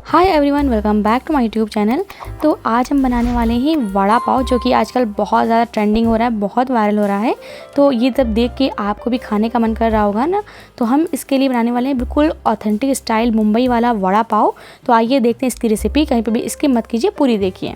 Hi everyone, welcome back to my YouTube channel. तो आज हम बनाने वाले हैं वड़ा पाव, जो कि आजकल बहुत ज़्यादा ट्रेंडिंग हो रहा है, बहुत वायरल हो रहा है। तो ये तब देख के आपको भी खाने का मन कर रहा होगा ना। तो हम इसके लिए बनाने वाले हैं बिल्कुल ऑथेंटिक स्टाइल मुंबई वाला वड़ा पाव। तो आइए देखते हैं इसकी रेसिपी। कहीं पर भी स्किप मत कीजिए, पूरी देखिए।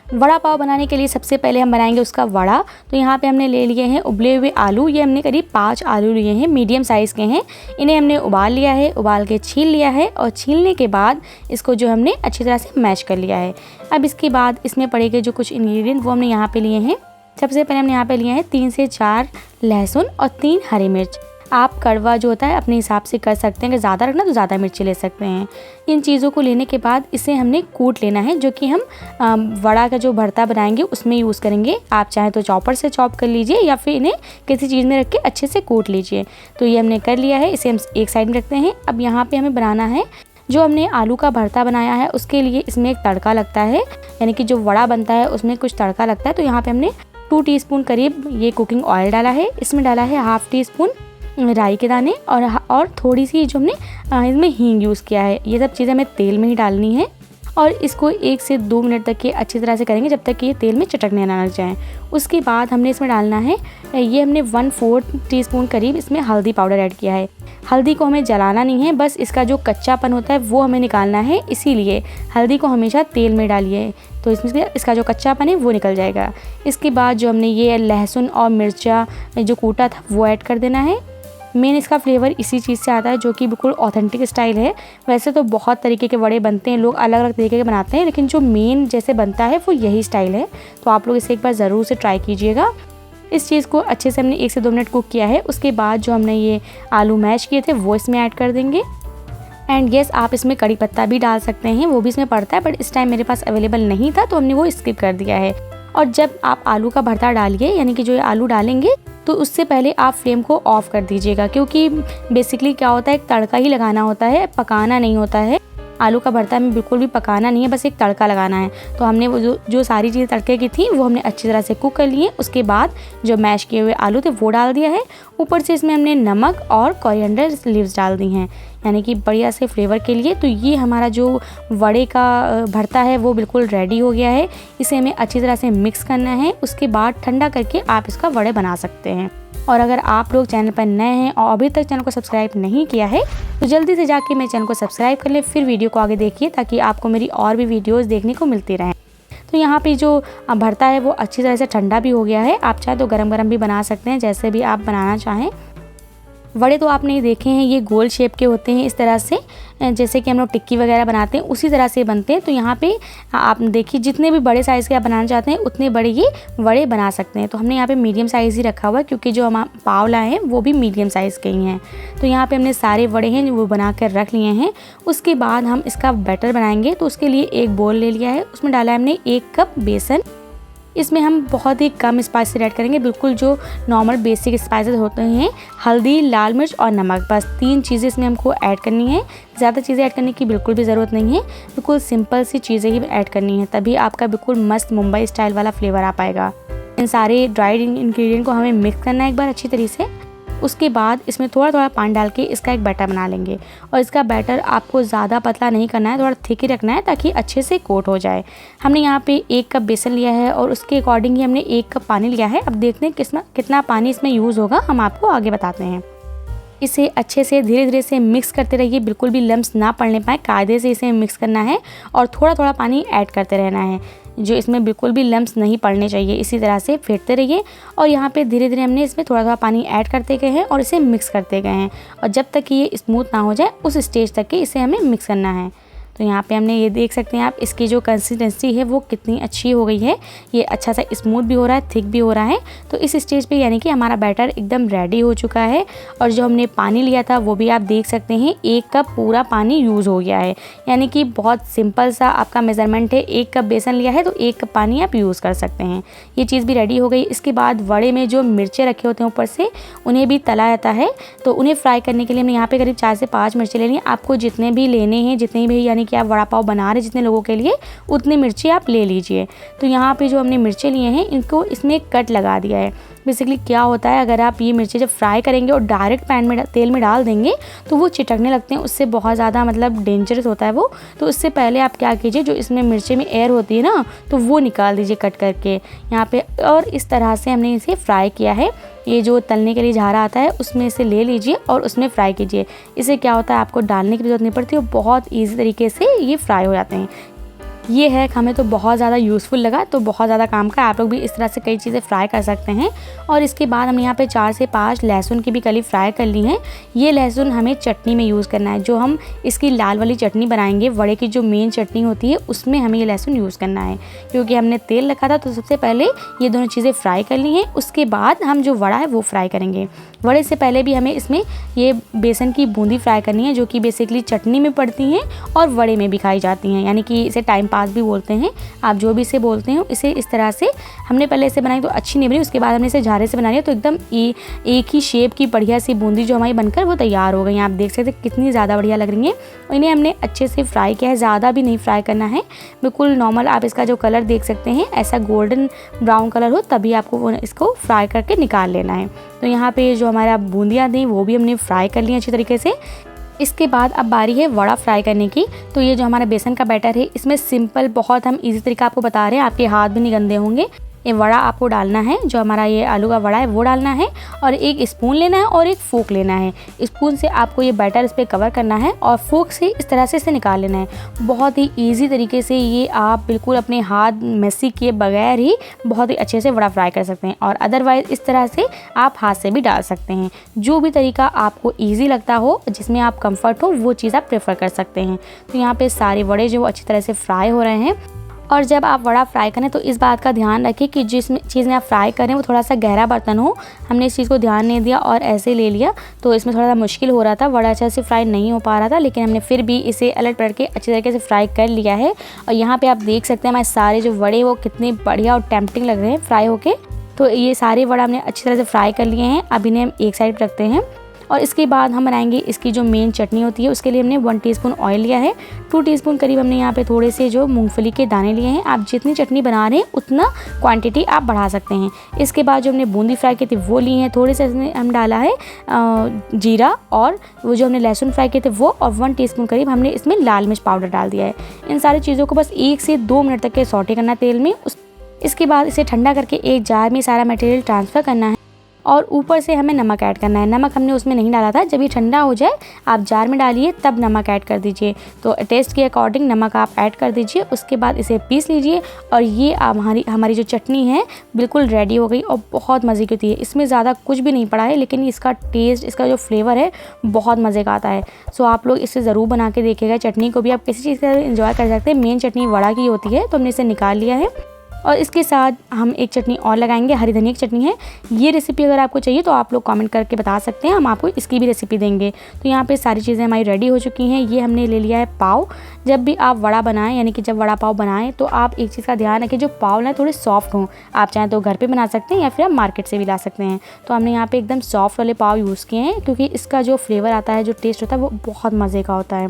वड़ा पाव बनाने के लिए सबसे पहले हम बनाएंगे उसका वड़ा। तो यहाँ पे हमने ले लिए हैं उबले हुए आलू। ये हमने करीब 5 आलू लिए हैं, मीडियम साइज़ के हैं। इन्हें हमने उबाल लिया है, उबाल के छील लिया है और छीलने के बाद इसको जो हमने अच्छी तरह से मैश कर लिया है। अब इसके बाद इसमें पड़ेंगे जो कुछ इंग्रेडिएंट, वो हमने यहाँ पे लिए हैं। सबसे पहले हमने यहाँ पे लिए हैं 3 से 4 लहसुन और 3 हरी मिर्च। आप कड़वा जो होता है अपने हिसाब से कर सकते हैं, अगर ज़्यादा रखना तो ज़्यादा मिर्ची ले सकते हैं। इन चीज़ों को लेने के बाद इसे हमने कूट लेना है, जो कि हम वड़ा का जो भरता बनाएंगे उसमें यूज़ करेंगे। आप चाहें तो चॉपर से चॉप कर लीजिए या फिर इन्हें किसी चीज़ में रख के अच्छे से कूट लीजिए। तो ये हमने कर लिया है, इसे हम एक साइड में रखते हैं। अब यहाँ पर हमें बनाना है जो हमने आलू का भरता बनाया है, उसके लिए इसमें एक तड़का लगता है, यानी कि जो वड़ा बनता है उसमें कुछ तड़का लगता है। तो यहाँ पर हमने 2 टीस्पून करीब ये कुकिंग ऑयल डाला है। इसमें डाला है ½ टीस्पून राई के दाने और थोड़ी सी जो हमने इसमें हींग यूज़ किया है। ये सब चीज़ें हमें तेल में ही डालनी है और इसको 1 से 2 मिनट तक ये अच्छी तरह से करेंगे, जब तक कि ये तेल में चटकने ना लग जाए। उसके बाद हमने इसमें डालना है, ये हमने 1/4 टीस्पून करीब इसमें हल्दी पाउडर ऐड किया है। हल्दी को हमें जलाना नहीं है, बस इसका जो कच्चापन होता है वो हमें निकालना है, इसीलिए हल्दी को हमेशा तेल में डालिए, तो इसमें इसका जो कच्चापन है वो निकल जाएगा। इसके बाद जो हमने ये लहसुन और मिर्चा जो कूटा था वो ऐड कर देना है। मेन इसका फ्लेवर इसी चीज़ से आता है, जो कि बिल्कुल ऑथेंटिक स्टाइल है। वैसे तो बहुत तरीके के वड़े बनते हैं, लोग अलग अलग तरीके के बनाते हैं, लेकिन जो मेन जैसे बनता है वो यही स्टाइल है। तो आप लोग इसे एक बार ज़रूर से ट्राई कीजिएगा। इस चीज़ को अच्छे से हमने 1 से 2 मिनट कुक किया है। उसके बाद जो हमने ये आलू मैश किए थे वो इसमें ऐड कर देंगे। एंड येस, आप इसमें कड़ी पत्ता भी डाल सकते हैं, वो भी इसमें पड़ता है, बट इस टाइम मेरे पास अवेलेबल नहीं था तो हमने वो स्किप कर दिया है। और जब आप आलू का भरता डालिए, यानी कि जो ये आलू डालेंगे, तो उससे पहले आप फ्लेम को ऑफ़ कर दीजिएगा, क्योंकि बेसिकली क्या होता है, एक तड़का ही लगाना होता है, पकाना नहीं होता है। आलू का भरता हमें बिल्कुल भी पकाना नहीं है, बस एक तड़का लगाना है। तो हमने वो जो सारी चीज़ें तड़के की थी वो हमने अच्छी तरह से कुक कर ली है। उसके बाद जो मैश किए हुए आलू थे वो डाल दिया है। ऊपर से इसमें हमने नमक और कोरिएंडर लीव्स डाल दी हैं, यानी कि बढ़िया से फ्लेवर के लिए। तो ये हमारा जो वड़े का भरता है वो बिल्कुल रेडी हो गया है। इसे हमें अच्छी तरह से मिक्स करना है। उसके बाद ठंडा करके आप इसका वड़े बना सकते हैं। और अगर आप लोग चैनल पर नए हैं और अभी तक चैनल को सब्सक्राइब नहीं किया है, तो जल्दी से जाके मेरे चैनल को सब्सक्राइब कर लें, फिर वीडियो को आगे देखिए, ताकि आपको मेरी और भी वीडियोस देखने को मिलती रहें। तो यहाँ पे जो भरता है वो अच्छी तरह से ठंडा भी हो गया है। आप चाहे तो गरम गरम भी बना सकते हैं, जैसे भी आप बनाना चाहें। वड़े तो आपने देखे हैं, ये गोल शेप के होते हैं, इस तरह से जैसे कि हम लोग टिक्की वगैरह बनाते हैं उसी तरह से बनते हैं। तो यहाँ पे आप देखिए, जितने भी बड़े साइज़ के आप बनाना चाहते हैं उतने बड़े ये वड़े बना सकते हैं। तो हमने यहाँ पे मीडियम साइज़ ही रखा हुआ है, क्योंकि जो हम पाव लाए हैं वो भी मीडियम साइज़ के ही हैं। तो यहाँ पे हमने सारे वड़े हैं वो बना कर रख लिए हैं। उसके बाद हम इसका बैटर बनाएंगे। तो उसके लिए एक बोल ले लिया है, उसमें डाला है हमने 1 कप बेसन। इसमें हम बहुत ही कम स्पाइसेस ऐड करेंगे, बिल्कुल जो नॉर्मल बेसिक स्पाइसेस होते हैं, हल्दी, लाल मिर्च और नमक, बस 3 चीज़ें इसमें हमको ऐड करनी है। ज़्यादा चीज़ें ऐड करने की बिल्कुल भी ज़रूरत नहीं है, बिल्कुल सिंपल सी चीज़ें ही ऐड करनी है, तभी आपका बिल्कुल मस्त मुंबई स्टाइल वाला फ्लेवर आ पाएगा। इन सारे ड्राइड इंग्रेडिएंट को हमें मिक्स करना है एक बार अच्छी तरीके से। उसके बाद इसमें थोड़ा थोड़ा पानी डाल के इसका एक बैटर बना लेंगे। और इसका बैटर आपको ज़्यादा पतला नहीं करना है, थोड़ा थिक ही रखना है, ताकि अच्छे से कोट हो जाए। हमने यहाँ पे 1 कप बेसन लिया है और उसके अकॉर्डिंग ही हमने 1 कप पानी लिया है। अब देखते हैं कितना पानी इसमें यूज़ होगा, हम आपको आगे बताते हैं। इसे अच्छे से धीरे धीरे से मिक्स करते रहिए, बिल्कुल भी लम्स ना पड़ने पाए, कायदे से इसे मिक्स करना है और थोड़ा थोड़ा पानी ऐड करते रहना है, जो इसमें बिल्कुल भी लम्स नहीं पड़ने चाहिए। इसी तरह से फेंटते रहिए और यहाँ पे धीरे धीरे हमने इसमें थोड़ा थोड़ा पानी ऐड करते गए हैं और इसे मिक्स करते गए हैं, और जब तक कि ये स्मूथ ना हो जाए उस स्टेज तक के इसे हमें मिक्स करना है। तो यहाँ पे हमने ये देख सकते हैं आप, इसकी जो कंसिस्टेंसी है वो कितनी अच्छी हो गई है। ये अच्छा सा स्मूथ भी हो रहा है, थिक भी हो रहा है। तो इस स्टेज पे यानी कि हमारा बैटर एकदम रेडी हो चुका है। और जो हमने पानी लिया था वो भी आप देख सकते हैं, 1 कप पूरा पानी यूज़ हो गया है, यानी कि बहुत सिंपल सा आपका मेज़रमेंट है। 1 कप बेसन लिया है तो 1 कप पानी आप यूज़ कर सकते हैं। ये चीज़ भी रेडी हो गई। इसके बाद वड़े में जो मिर्चें रखे होते हैं ऊपर से, उन्हें भी तला जाता है। तो उन्हें फ्राई करने के लिए हमने यहाँ पे करीब 4 से 5 मिर्चें लेनी है। आपको जितने भी लेने हैं, जितने भी यानी कि आप वड़ा पाव बना रहे जितने लोगों के लिए उतनी मिर्ची आप ले लीजिए। तो यहाँ पे जो हमने मिर्चें लिए हैं इनको इसमें कट लगा दिया है। बेसिकली क्या होता है, अगर आप ये मिर्ची जब फ्राई करेंगे और डायरेक्ट पैन में तेल में डाल देंगे तो वो चिटकने लगते हैं, उससे बहुत ज़्यादा मतलब डेंजरस होता है वो। तो उससे पहले आप क्या कीजिए, जो इसमें मिर्ची में एयर होती है ना, तो वो निकाल दीजिए कट करके यहाँ पे। और इस तरह से हमने इसे फ्राई किया है। ये जो तलने के लिए झारा आता है उसमें से ले लीजिए और उसमें फ्राई कीजिए। इससे क्या होता है, आपको डालने की जरूरत नहीं पड़ती और बहुत ईजी तरीके से ये फ्राई हो जाते हैं। ये है हमें तो बहुत ज़्यादा यूज़फुल लगा, तो बहुत ज़्यादा काम का। आप लोग भी इस तरह से कई चीज़ें फ्राई कर सकते हैं। और इसके बाद हमने यहाँ पे 4 से 5 लहसुन की भी कली फ्राई कर ली हैं। ये लहसुन हमें चटनी में यूज़ करना है, जो हम इसकी लाल वाली चटनी बनाएंगे, वड़े की जो मेन चटनी होती है उसमें हमें ये लहसुन यूज़ करना है। क्योंकि हमने तेल रखा था तो सबसे पहले ये दोनों चीज़ें फ्राई कर ली हैं, उसके बाद हम जो वड़ा है वो फ्राई करेंगे। वड़े से पहले भी हमें इसमें ये बेसन की बूंदी फ्राई करनी है, जो कि बेसिकली चटनी में पड़ती हैं और वड़े में भी खाई जाती हैं, यानी कि इसे टाइम पास भी बोलते हैं, आप जो भी इसे बोलते हैं। इसे इस तरह से हमने पहले इसे बनाई तो अच्छी नहीं बनी, उसके बाद हमने इसे झारे से बना लिया तो एकदम एक ही शेप की बढ़िया सी बूंदी जो हमारी बनकर वो तैयार हो गई। आप देख सकते हैं कितनी ज़्यादा बढ़िया लग रही हैं। और इन्हें हमने अच्छे से फ्राई किया है, ज़्यादा भी नहीं फ्राई करना है, बिल्कुल नॉर्मल। आप इसका जो कलर देख सकते हैं ऐसा गोल्डन ब्राउन कलर हो तभी आपको इसको फ्राई करके निकाल लेना है। तो यहाँ पे जो हमारा बूंदियाँ थी वो भी हमने फ्राई कर ली अच्छी तरीके से। इसके बाद अब बारी है वड़ा फ्राई करने की। तो ये जो हमारा बेसन का बैटर है इसमें सिंपल बहुत हम इजी तरीका आपको बता रहे हैं, आपके हाथ भी नहीं गंदे होंगे। ये वड़ा आपको डालना है, जो हमारा ये आलू का वड़ा है वो डालना है और एक स्पून लेना है और एक फोक लेना है। स्पून से आपको ये बैटर इस पर कवर करना है और फोक से इस तरह से इसे निकाल लेना है। बहुत ही इजी तरीके से ये आप बिल्कुल अपने हाथ मेसी किए बगैर ही बहुत ही अच्छे से वड़ा फ्राई कर सकते हैं। और अदरवाइज़ इस तरह से आप हाथ से भी डाल सकते हैं। जो भी तरीका आपको ईजी लगता हो, जिसमें आप कम्फर्ट हो, वो चीज़ आप प्रेफर कर सकते हैं। तो यहाँ पर सारे वड़े जो अच्छी तरह से फ्राई हो रहे हैं। और जब आप वड़ा फ्राई करें तो इस बात का ध्यान रखें कि जिस चीज़ में आप फ्राई करें वो थोड़ा सा गहरा बर्तन हो। हमने इस चीज़ को ध्यान नहीं दिया और ऐसे ले लिया, तो इसमें थोड़ा सा मुश्किल हो रहा था, वड़ा अच्छे से फ्राई नहीं हो पा रहा था, लेकिन हमने फिर भी इसे अलट पलट के अच्छी तरीके से फ्राई कर लिया है। और यहाँ पे आप देख सकते हैं हमारे सारे जो वड़े वो कितने बढ़िया और टेम्पटिंग लग रहे हैं फ्राई होके। तो ये सारे वड़ा हमने अच्छी तरह से फ्राई कर लिए हैं। अब इन्हें हम एक साइड रखते हैं और इसके बाद हम बनाएंगे इसकी जो मेन चटनी होती है। उसके लिए हमने 1 टीस्पून ऑयल लिया है, 2 टीस्पून करीब हमने यहाँ पे थोड़े से जो मूंगफली के दाने लिए हैं। आप जितनी चटनी बना रहे हैं उतना क्वांटिटी आप बढ़ा सकते हैं। इसके बाद जो हमने बूंदी फ्राई की थी वो ली हैं, थोड़े से इसमें हम डाला है जीरा, और वो जो हमने लहसुन फ्राई किए थे वो, और 1 टीस्पून करीब हमने इसमें लाल मिर्च पाउडर डाल दिया है। इन सारी चीज़ों को बस 1 से 2 मिनट तक के सौटे करना तेल में। इसके बाद इसे ठंडा करके एक जार में सारा मटेरियल ट्रांसफ़र करना है और ऊपर से हमें नमक ऐड करना है। नमक हमने उसमें नहीं डाला था, जब ये ठंडा हो जाए आप जार में डालिए तब नमक ऐड कर दीजिए। तो टेस्ट के अकॉर्डिंग नमक आप ऐड कर दीजिए। उसके बाद इसे पीस लीजिए और ये हमारी जो चटनी है बिल्कुल रेडी हो गई और बहुत मज़े की होती है। इसमें ज़्यादा कुछ भी नहीं पड़ा है, लेकिन इसका टेस्ट, इसका जो फ्लेवर है बहुत मज़े का आता है। सो आप लोग इसे ज़रूर बना के देखिएगा। चटनी को भी आप किसी चीज़ से इंजॉय कर सकते हैं। मेन चटनी वड़ा की होती है, तो हमने इसे निकाल लिया है। और इसके साथ हम एक चटनी और लगाएंगे, हरी धनिया की चटनी है। ये रेसिपी अगर आपको चाहिए तो आप लोग कमेंट करके बता सकते हैं, हम आपको इसकी भी रेसिपी देंगे। तो यहाँ पे सारी चीज़ें हमारी रेडी हो चुकी हैं। ये हमने ले लिया है पाव। जब भी आप वड़ा बनाएं, यानी कि जब वड़ा पाव बनाएं, तो आप एक चीज़ का ध्यान रखें, जो पाव ना थोड़े सॉफ्ट हों। आप चाहें तो घर पर बना सकते हैं या फिर आप मार्केट से भी ला सकते हैं। तो हमने यहाँ पर एकदम सॉफ्ट वाले पाव यूज़ किए हैं, क्योंकि इसका जो फ्लेवर आता है, जो टेस्ट होता है, वो बहुत मज़े का होता है।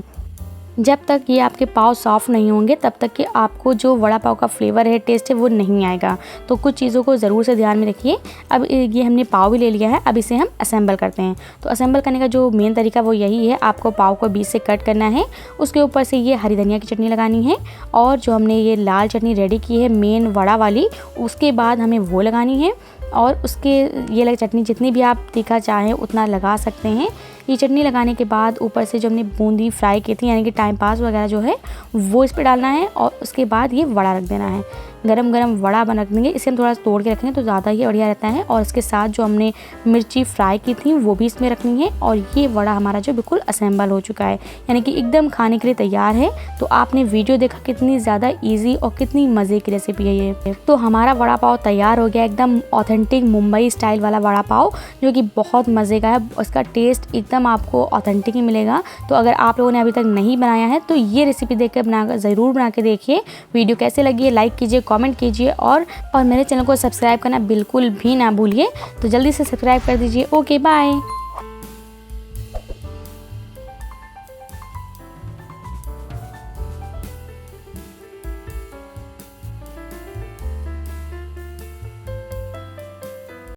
जब तक ये आपके पाव सॉफ्ट नहीं होंगे तब तक कि आपको जो वड़ा पाव का फ्लेवर है, टेस्ट है, वो नहीं आएगा। तो कुछ चीज़ों को ज़रूर से ध्यान में रखिए। अब ये हमने पाव भी ले लिया है, अब इसे हम असेंबल करते हैं। तो असेंबल करने का जो मेन तरीका वो यही है, आपको पाव को बीच से कट करना है, उसके ऊपर से ये हरी धनिया की चटनी लगानी है, और जो हमने ये लाल चटनी रेडी की है मेन वड़ा वाली, उसके बाद हमें वो लगानी है। और उसके ये चटनी जितनी भी आप तीखा चाहें उतना लगा सकते हैं। ये चटनी लगाने के बाद ऊपर से जो हमने बूंदी फ्राई की थी, यानी कि टाइम पास वगैरह जो है, वो इस पर डालना है। और उसके बाद ये वड़ा रख देना है। गरम गरम वड़ा बना देंगे। इसे हम थोड़ा तोड़ के रखेंगे तो ज़्यादा ही बढ़िया रहता है। और इसके साथ जो हमने मिर्ची फ्राई की थी वो भी इसमें रखनी है। और ये वड़ा हमारा जो बिल्कुल असेंबल हो चुका है, यानी कि एकदम खाने के लिए तैयार है। तो आपने वीडियो देखा कितनी ज़्यादा ईजी और कितनी मज़े की रेसिपी है ये। तो हमारा वड़ा पाव तैयार हो गया, एकदम ऑथेंटिक मुंबई स्टाइल वाला वड़ा पाव, जो कि बहुत मज़े का है। उसका टेस्ट एकदम आपको ऑथेंटिक ही मिलेगा। तो अगर आप लोगों ने अभी तक नहीं बनाया है तो ये रेसिपी देखकर ज़रूर बना के देखिए। वीडियो कैसे लगी है लाइक कीजिए, कमेंट कीजिए, और मेरे चैनल को सब्सक्राइब करना बिल्कुल भी ना भूलिए। तो जल्दी से सब्सक्राइब कर दीजिए। Okay bye.